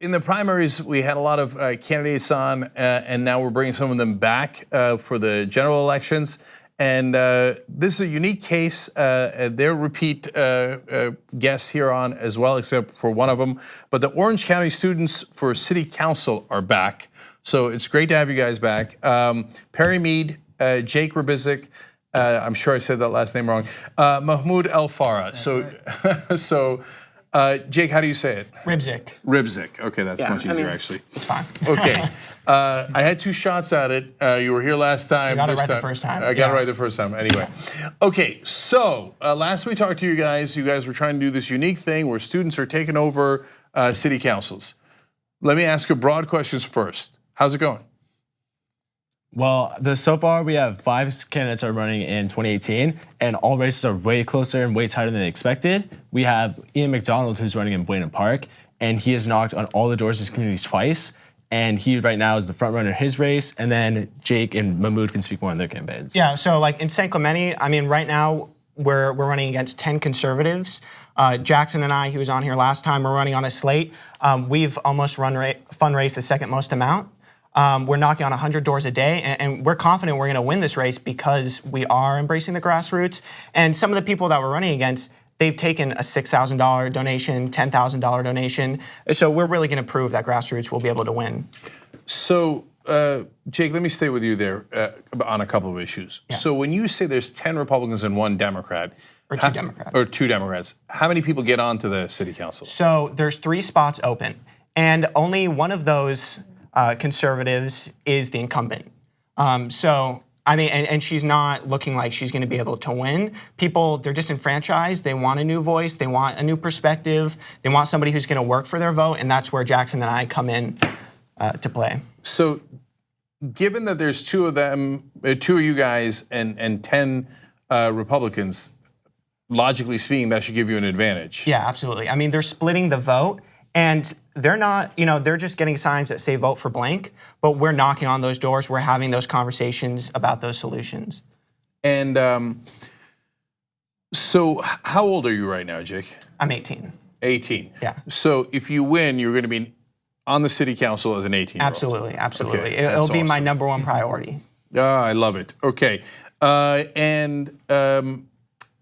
in the primaries, we had a lot of candidates on, and now we're bringing some of them back for the general elections. And this is a unique case. They're repeat guests here on as well, except for one of them. But the Orange County students for City Council are back. So it's great to have you guys back. Perry Meade, Jake Rybczyk, I'm sure I said that last name wrong. Mahmoud El-Farra. So Jake, how do you say it? Rybczyk. Rybczyk. Okay, that's much easier actually. It's fine. Okay. I had 2 shots at it. You were here last time. You got it right the first time. I got it right the first time. Anyway. Okay, so last we talked to you guys were trying to do this unique thing where students are taking over city councils. Let me ask you broad questions first. How's it going? Well, so far we have 5 candidates are running in 2018, and all races are way closer and way tighter than expected. We have Ian McDonald, who's running in Buena Park, and he has knocked on all the doors of his communities twice. And he right now is the front runner in his race, and then Jake and Mahmoud can speak more on their campaigns. Yeah, so like in San Clemente, I mean, right now we're running against 10 conservatives. Jackson and I, who was on here last time, we're running on a slate. We've almost fundraised the second most amount. We're knocking on 100 doors a day, and we're confident we're gonna win this race because we are embracing the grassroots. And some of the people that we're running against, they've taken a $6,000 donation, $10,000 donation. So we're really gonna prove that grassroots will be able to win. So, Jake, let me stay with you there on a couple of issues. Yeah. So when you say there's 10 Republicans and 1 Democrat, or 2 Democrats. Or 2 Democrats, how many people get onto the city council? So there's 3 spots open, and only one of those conservatives is the incumbent. So, I mean, and she's not looking like she's gonna be able to win. People, they're disenfranchised, they want a new voice, they want a new perspective, they want somebody who's gonna work for their vote, and that's where Jackson and I come in to play. So, given that there's 2 of them, 2 of you guys and 10 Republicans, logically speaking, that should give you an advantage. Yeah, absolutely. I mean, they're splitting the vote, and they're not, they're just getting signs that say vote for blank, but we're knocking on those doors, we're having those conversations about those solutions. And so how old are you right now, Jake? I'm 18. 18. Yeah. So if you win, you're gonna be on the city council as an 18-year-old. Absolutely, absolutely. Okay, It'll be my #1 priority. I love it. Okay, and then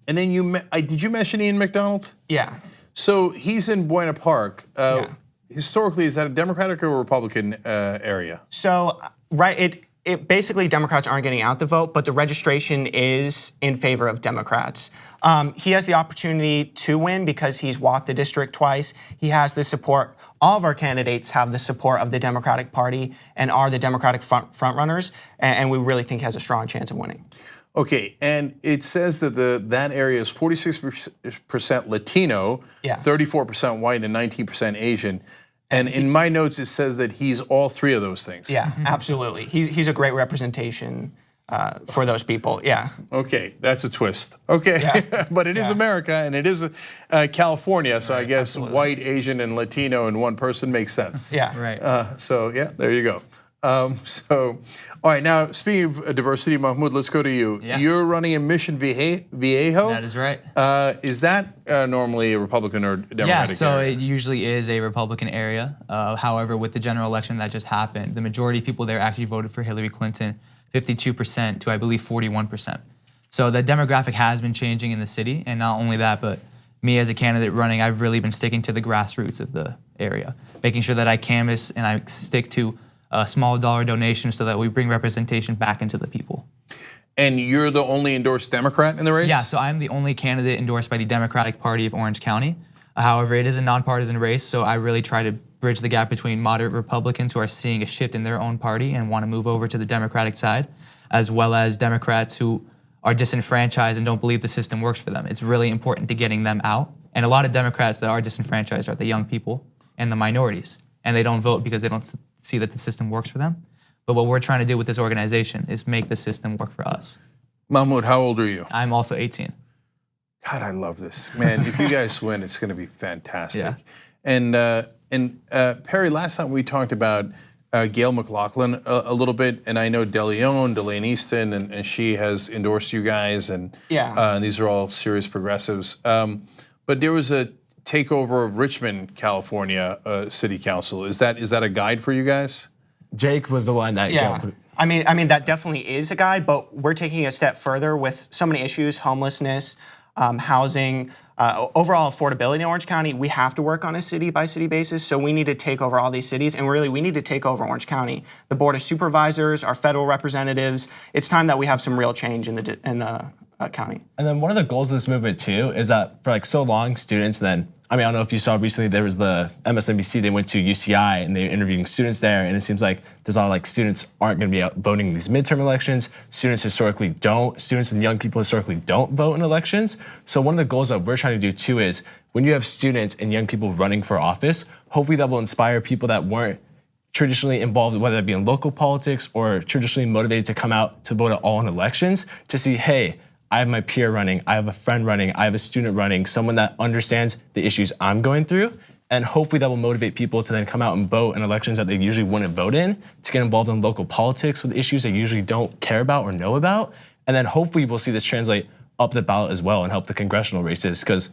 did you mention Ian McDonald? Yeah. So he's in Buena Park. Historically, is that a Democratic or a Republican area? So, right, it basically Democrats aren't getting out the vote, but the registration is in favor of Democrats. He has the opportunity to win because he's walked the district twice. He has the support. All of our candidates have the support of the Democratic Party and are the Democratic frontrunners, and we really think he has a strong chance of winning. Okay, and it says that that area is 46% Latino, 34% white, and 19% Asian. And in my notes, it says that he's all 3 of those things. Yeah, absolutely. He's a great representation for those people, yeah. Okay, that's a twist. Okay, yeah. But it is America and it is California, so I guess white, Asian, and Latino in one person makes sense. Yeah, right. So yeah, there you go. All right, now speaking of diversity, Mahmoud, let's go to you. Yeah. You're running in Mission Viejo? That is right. Is that normally a Republican or Democratic Yeah, so area? it usually is a Republican area. However, with the general election that just happened, the majority of people there actually voted for Hillary Clinton, 52% to I believe 41%. So the demographic has been changing in the city, and not only that, but me as a candidate running, I've really been sticking to the grassroots of the area, making sure that I canvass and I stick to small dollar donations so that we bring representation back into the people. And you're the only endorsed Democrat in the race? Yeah, so I'm the only candidate endorsed by the Democratic Party of Orange County. However, it is a nonpartisan race, so I really try to bridge the gap between moderate Republicans who are seeing a shift in their own party and want to move over to the Democratic side, as well as Democrats who are disenfranchised and don't believe the system works for them. It's really important to getting them out. And a lot of Democrats that are disenfranchised are the young people and the minorities, and they don't vote because they don't see that the system works for them. But what we're trying to do with this organization is make the system work for us. Mahmoud, how old are you? I'm also 18. God, I love this. Man, if you guys win, it's gonna be fantastic. Yeah. And Perry, last time we talked about Gail McLaughlin a little bit, and I know DeLeon, Delaney Easton, and she has endorsed you guys, and these are all serious progressives. But there was a takeover of Richmond, California City Council. Is that a guide for you guys? Jake was the one that I mean that definitely is a guide, but we're taking a step further with so many issues: homelessness, housing, overall affordability in Orange County. We have to work on a city-by-city basis, so we need to take over all these cities, and really we need to take over Orange County. The Board of Supervisors, our federal representatives. It's time that we have some real change in the county. And then one of the goals of this movement too is that for like so long, students I don't know if you saw recently, there was the MSNBC, they went to UCI and they were interviewing students there, and it seems like there's a lot of like students aren't gonna be out voting in these midterm elections. Students and young people historically don't vote in elections. So one of the goals that we're trying to do too is when you have students and young people running for office, hopefully that will inspire people that weren't traditionally involved, whether it be in local politics or traditionally motivated to come out to vote at all in elections, to see, hey, I have my peer running, I have a friend running, I have a student running, someone that understands the issues I'm going through, and hopefully that will motivate people to then come out and vote in elections that they usually wouldn't vote in, to get involved in local politics with issues they usually don't care about or know about, and then hopefully we'll see this translate up the ballot as well and help the congressional races, because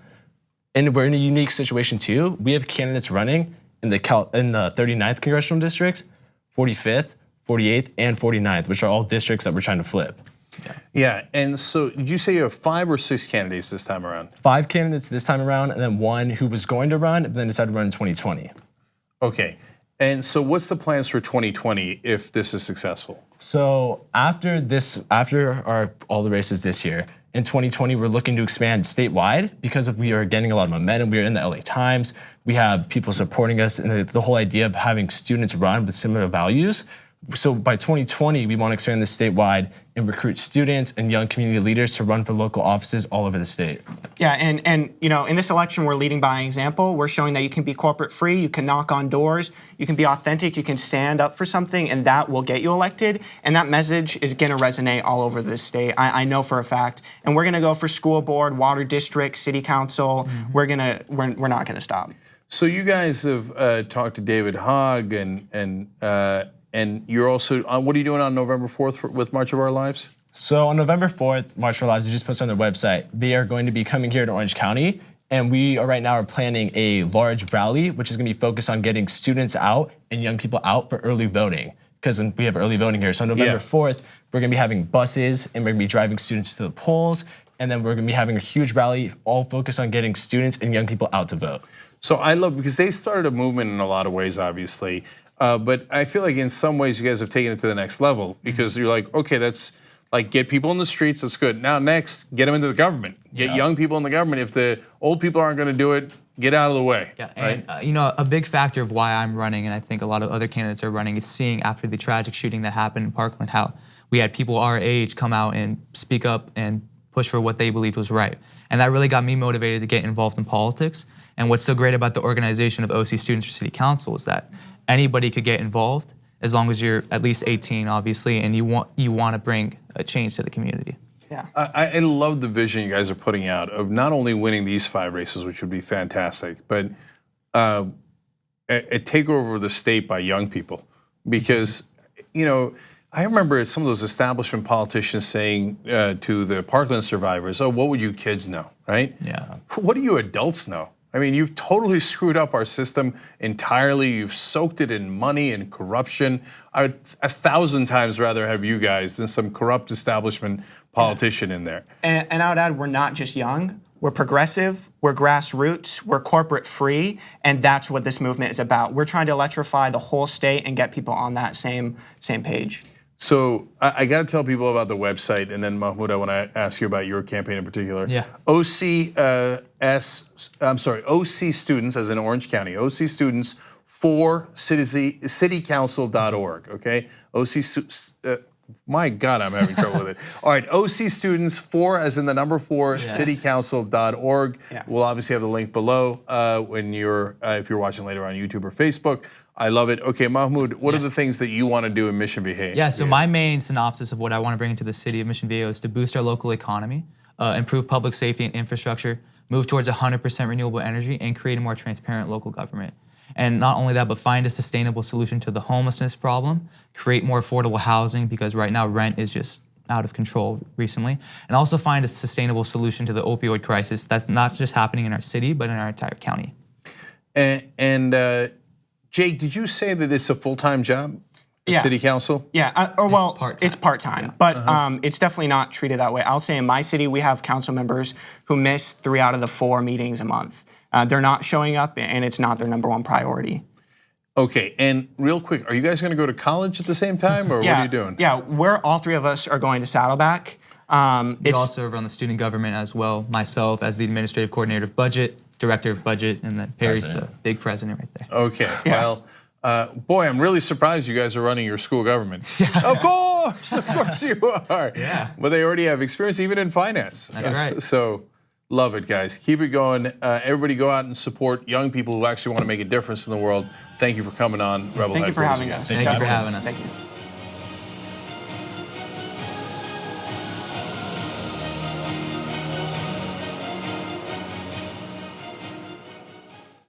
we're in a unique situation too. We have candidates running in the 39th congressional district, 45th, 48th, and 49th, which are all districts that we're trying to flip. Yeah, and so did you say you have 5 or 6 candidates this time around? 5 candidates this time around, and then one who was going to run, but then decided to run in 2020. Okay, and so what's the plans for 2020 if this is successful? So after all the races this year, in 2020, we're looking to expand statewide because we are getting a lot of momentum. We are in the LA Times. We have people supporting us, and the whole idea of having students run with similar values. So by 2020, we want to expand this statewide and recruit students and young community leaders to run for local offices all over the state. Yeah, and in this election, we're leading by example. We're showing that you can be corporate free, you can knock on doors, you can be authentic, you can stand up for something, and that will get you elected. And that message is going to resonate all over this state. I know for a fact. And we're going to go for school board, water district, city council. Mm-hmm. We're not going to stop. So you guys have talked to David Hogg and you're also, what are you doing on November 4th with March of Our Lives? So on November 4th, March for Our Lives, they just posted on their website, they are going to be coming here to Orange County, and we are right now planning a large rally, which is gonna be focused on getting students out and young people out for early voting, because we have early voting here. So on November 4th, we're gonna be having buses, and we're gonna be driving students to the polls, and then we're gonna be having a huge rally, all focused on getting students and young people out to vote. So I love, because they started a movement in a lot of ways, obviously. But I feel like in some ways you guys have taken it to the next level, because you're like, okay, that's like get people in the streets, that's good. Now next, get them into the government. Get young people in the government. If the old people aren't gonna do it, get out of the way. Yeah, and a big factor of why I'm running, and I think a lot of other candidates are running, is seeing after the tragic shooting that happened in Parkland, how we had people our age come out and speak up and push for what they believed was right. And that really got me motivated to get involved in politics. And what's so great about the organization of OC Students for City Council is that anybody could get involved as long as you're at least 18, obviously, and you want to bring a change to the community. Yeah. I love the vision you guys are putting out of not only winning these 5 races, which would be fantastic, but a takeover of the state by young people. Because, I remember some of those establishment politicians saying to the Parkland survivors, oh, what would you kids know, right? Yeah. What do you adults know? I mean, you've totally screwed up our system entirely. You've soaked it in money and corruption. I would 1,000 times rather have you guys than some corrupt establishment politician in there. And I would add, we're not just young. We're progressive, we're grassroots, we're corporate free, and that's what this movement is about. We're trying to electrify the whole state and get people on that same page. So I got to tell people about the website, and then Mahmoud, I want to ask you about your campaign in particular. Yeah. OC students, as in Orange County, OC students for citycouncil.org. Okay, my God, I'm having trouble with it. All right, OC students for, as in the number 4, citycouncil.org. Yeah. We'll obviously have the link below when if you're watching later on YouTube or Facebook. I love it. Okay, Mahmoud, what are the things that you want to do in Mission Viejo? Yeah, so my main synopsis of what I want to bring into the city of Mission Viejo is to boost our local economy, improve public safety and infrastructure, move towards 100% renewable energy, and create a more transparent local government. And not only that, but find a sustainable solution to the homelessness problem, create more affordable housing, because right now rent is just out of control recently, and also find a sustainable solution to the opioid crisis that's not just happening in our city, but in our entire county. And Jake, did you say that it's a full-time job? Yeah. City council? Yeah, it's part-time, but it's definitely not treated that way. I'll say in my city, we have council members who miss 3 out of the 4 meetings a month. They're not showing up, and it's not their #1 priority. Okay, and real quick, are you guys going to go to college at the same time, or what are you doing? Yeah, all 3 of us are going to Saddleback. We all serve on the student government as well. Myself as the administrative coordinator of budget, director of budget, and then Perry's the big president right there. Okay, well, boy, I'm really surprised you guys are running your school government. Of course you are. Yeah. But they already have experience even in finance. That's right. So love it, guys. Keep it going. Everybody go out and support young people who actually want to make a difference in the world. Thank you for coming on Rebel Thank you for Headquarters having again. us. Thank you for having us. Thank you.